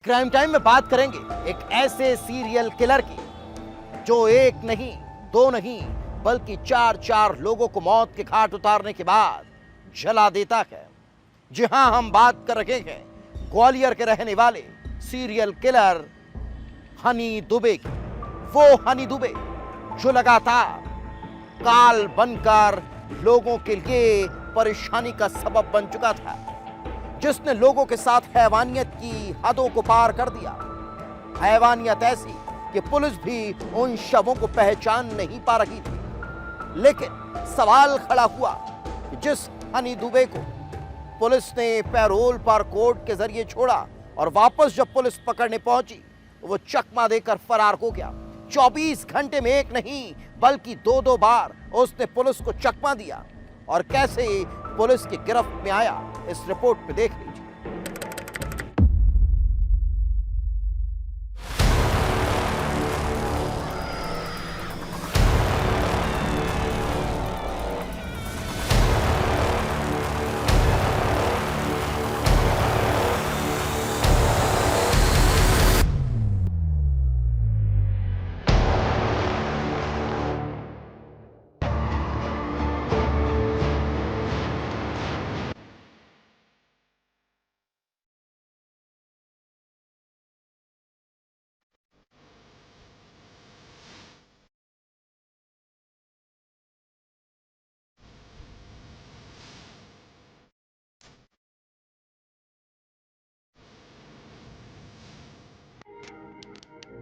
Crime time में बात करेंगे एक ऐसे सीरियल किलर की जो एक नहीं, दो नहीं, बल्कि चार चार लोगों को मौत के घाट उतारने के बाद जला देता है। जी हां, हम बात कर रहे हैं ग्वालियर के रहने वाले सीरियल किलर हनी दुबे की। वो हनी दुबे जो लगातार काल बनकर लोगों के लिए परेशानी का सबब बन चुका था, जिसने लोगों के साथ हैवानियत की हदों को पार कर दिया। हैवानियत ऐसी कि पुलिस भी उन शवों को पहचान नहीं पा रही थी। लेकिन सवाल खड़ा हुआ कि जिस हनी दुबे को पुलिस ने पैरोल पर कोर्ट के जरिए छोड़ा और वापस जब पुलिस पकड़ने पहुंची, वो चकमा देकर फरार हो गया। 24 घंटे में एक नहीं बल्कि दो बार उसने पुलिस को चकमा दिया। और कैसे पुलिस की गिरफ्त में आया, इस रिपोर्ट में देख लीजिए।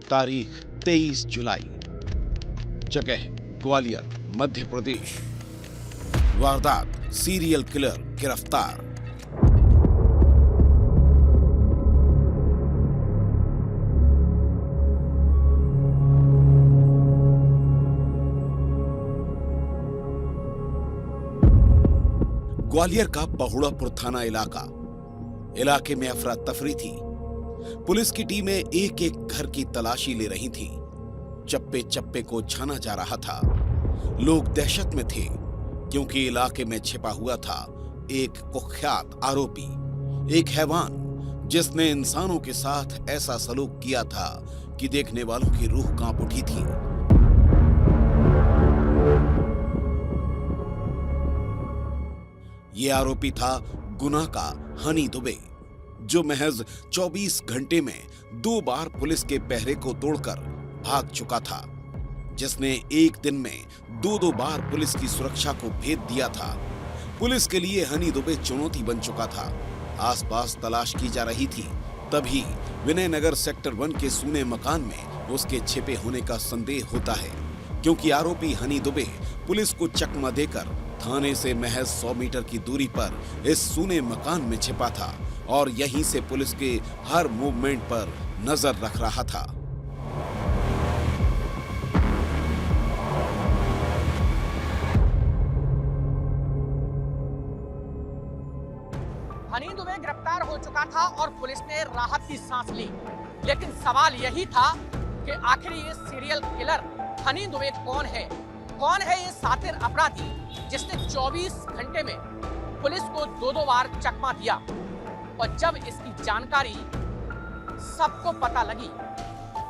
तारीख 23 जुलाई, जगह ग्वालियर, मध्य प्रदेश। वारदात, सीरियल किलर गिरफ्तार। ग्वालियर का बहुड़ापुर थाना इलाके में अफरा तफरी थी। पुलिस की टीमें एक एक घर की तलाशी ले रही थीं। चप्पे चप्पे को छाना जा रहा था। लोग दहशत में थे क्योंकि इलाके में छिपा हुआ था एक कुख्यात आरोपी, एक हैवान जिसने इंसानों के साथ ऐसा सलूक किया था कि देखने वालों की रूह कांप उठी थी। ये आरोपी था गुना का हनी दुबे, जो महज 24 घंटे में 2 बार पुलिस के पहरे को तोड़कर भाग चुका था, जिसने एक दिन में 2 बार पुलिस की सुरक्षा को भेद दिया था। पुलिस के लिए हनी दुबे चुनौती बन चुका था। आसपास तलाश की जा रही थी, तभी विनयनगर सेक्टर 1 के सूने मकान में उसके छिपे होने का संदेह होता है, क्योंकि आरोपी हनी दुबे पुलिस को चकमा देकर थाने से महज 100 मीटर की दूरी पर इस सूने मकान में छिपा था और यहीं से पुलिस के हर मूवमेंट पर नजर रख रहा था। हनी दुबे गिरफ्तार हो चुका था और पुलिस ने राहत की सांस ली। लेकिन सवाल यही था कि आखिर ये सीरियल किलर हनी दुबे कौन है? कौन है ये सातिर अपराधी जिसने 24 घंटे में पुलिस को 2 बार चकमा दिया? और जब इसकी जानकारी सबको पता लगी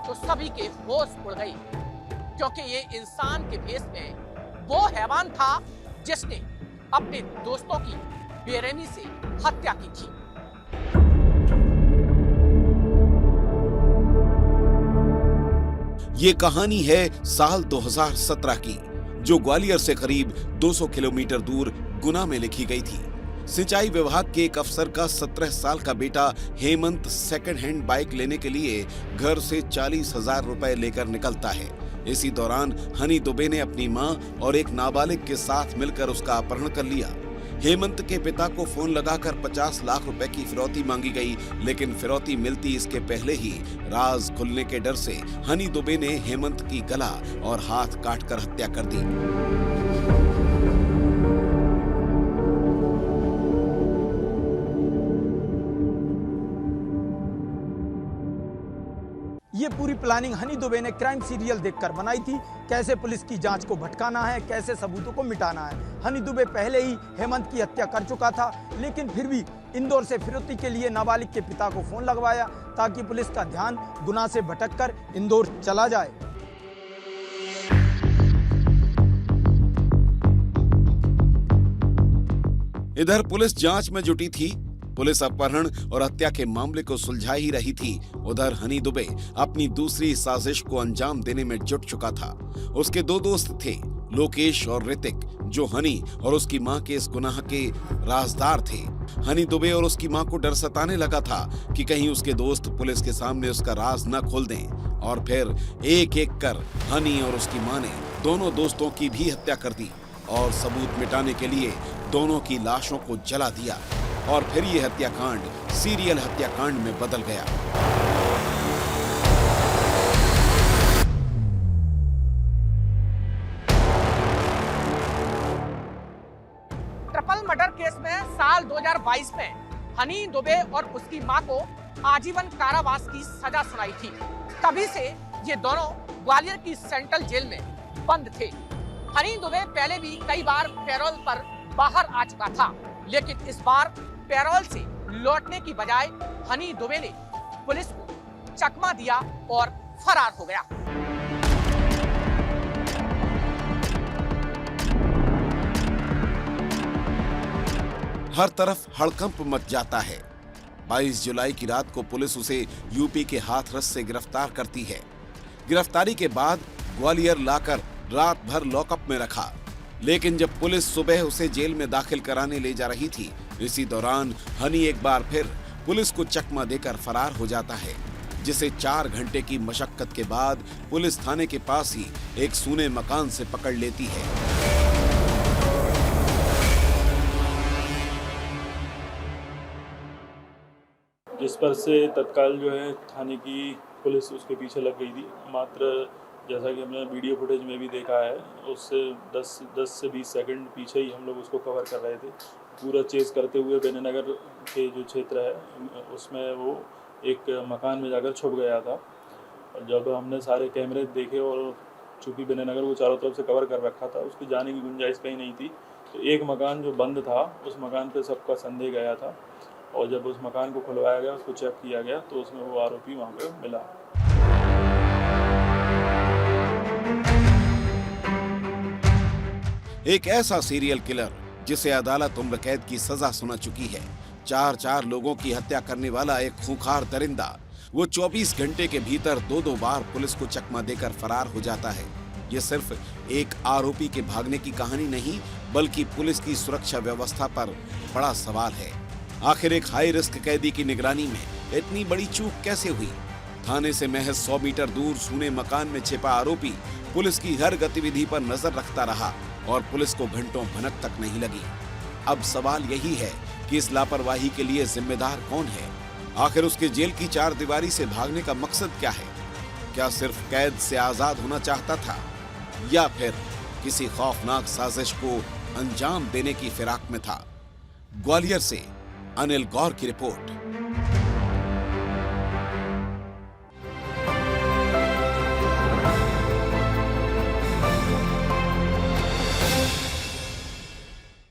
तो सभी के होश उड़ गई, क्योंकि ये इंसान के भेष में वो हैवान था जिसने अपने दोस्तों की बेरहमी से हत्या की थी। ये कहानी है साल 2017 की, जो ग्वालियर से करीब 200 किलोमीटर दूर गुना में लिखी गई थी। सिंचाई विभाग के एक अफसर का 17 साल का बेटा हेमंत सेकंड हैंड बाइक लेने के लिए घर से 40,000 रुपए लेकर निकलता है। इसी दौरान हनी दुबे ने अपनी मां और एक नाबालिग के साथ मिलकर उसका अपहरण कर लिया। हेमंत के पिता को फोन लगाकर 50 लाख रुपए की फिरौती मांगी गई, लेकिन फिरौती मिलती इसके पहले ही राज खुलने के डर से हनी दुबे ने हेमंत की गला और हाथ काटकर हत्या कर दी। ये पूरी प्लानिंग हनी दुबे ने क्राइम सीरियल देखकर बनाई थी। कैसे पुलिस की जांच को भटकाना है, कैसे सबूतों को मिटाना है। हनी दुबे पहले ही हेमंत की हत्या कर चुका था, लेकिन फिर भी इंदौर से फिरौती के लिए नाबालिग के पिता को फोन लगवाया ताकि पुलिस का ध्यान गुनाह से भटककर इंदौर चला जाए। इधर पुलिस जांच में जुटी थी। पुलिस अपहरण और हत्या के मामले को सुलझा ही रही थी। उधर हनी दुबे अपनी दूसरी साजिश को अंजाम देने में जुट चुका था। उसके दो दोस्त थे, लोकेश और ऋतिक, जो हनी और उसकी मां के इस गुनाह के राजदार थे। हनी दुबे और उसकी मां को डर सताने लगा था कि कहीं उसके दोस्त पुलिस के सामने उसका राज न खोल दें, और फिर एक एक कर हनी और उसकी मां ने दोनों दोस्तों की भी हत्या कर दी और सबूत मिटाने के लिए दोनों की लाशों को जला दिया। और फिर ये हत्याकांड सीरियल हत्याकांड में बदल गया। ट्रिपल मर्डर केस में साल 2022 में हनी दुबे और उसकी मां को आजीवन कारावास की सजा सुनाई थी। तभी से ये दोनों ग्वालियर की सेंट्रल जेल में बंद थे। हनी दुबे पहले भी कई बार पैरोल पर बाहर आ चुका था, लेकिन इस बार पैरोल से लौटने की बजाय हनी दुबे ने पुलिस को चकमा दिया और फरार हो गया। हर तरफ हड़कंप मच जाता है। 22 जुलाई की रात को पुलिस उसे यूपी के हाथरस से गिरफ्तार करती है। गिरफ्तारी के बाद ग्वालियर लाकर रात भर लॉकअप में रखा, लेकिन जब पुलिस सुबह उसे जेल में दाखिल कराने ले जा रही थी, इसी दौरान हनी एक बार फिर पुलिस को चकमा देकर फरार हो जाता है, जिसे 4 घंटे की मशक्कत के बाद पुलिस थाने के पास ही एक सूने मकान से पकड़ लेती है। जिस पर से तत्काल जो है थाने की पुलिस उसके पीछे लग गई थी। मात्र जैसा कि हमने वीडियो फुटेज में भी देखा है, उससे 10 से 20 सेकंड पीछे ही हम लोग उसको कवर कर रहे थे। पूरा चेस करते हुए बेनीनगर के जो क्षेत्र है उसमें वो एक मकान में जाकर छुप गया था। जब हमने सारे कैमरे देखे और चूँकि बेनीनगर को चारों तरफ से कवर कर रखा था, उसकी जाने की गुंजाइश कहीं नहीं थी, तो एक मकान जो बंद था उस मकान पर सबका संदेह गया था। और जब उस मकान को खुलवाया गया, उसको चेक किया गया, तो उसमें वो आरोपी वहाँ पर मिला। एक ऐसा सीरियल किलर जिसे अदालत उम्र कैद की सजा सुना चुकी है, 4 लोगों की हत्या करने वाला एक खूंखार दरिंदा, वो 24 घंटे के भीतर 2 बार पुलिस को चकमा देकर फरार हो जाता है। ये सिर्फ एक आरोपी के भागने की कहानी नहीं, बल्कि पुलिस की सुरक्षा व्यवस्था पर बड़ा सवाल है। आखिर एक हाई रिस्क कैदी की निगरानी में इतनी बड़ी चूक कैसे हुई? थाने से महज 100 मीटर दूर सूने मकान में छिपा आरोपी पुलिस की हर गतिविधि पर नजर रखता रहा और पुलिस को घंटों भनक तक नहीं लगी। अब सवाल यही है कि इस लापरवाही के लिए जिम्मेदार कौन है? आखिर उसके जेल की 4 दीवारी से भागने का मकसद क्या है? क्या सिर्फ कैद से आजाद होना चाहता था, या फिर किसी खौफनाक साजिश को अंजाम देने की फिराक में था? ग्वालियर से अनिल गौर की रिपोर्ट।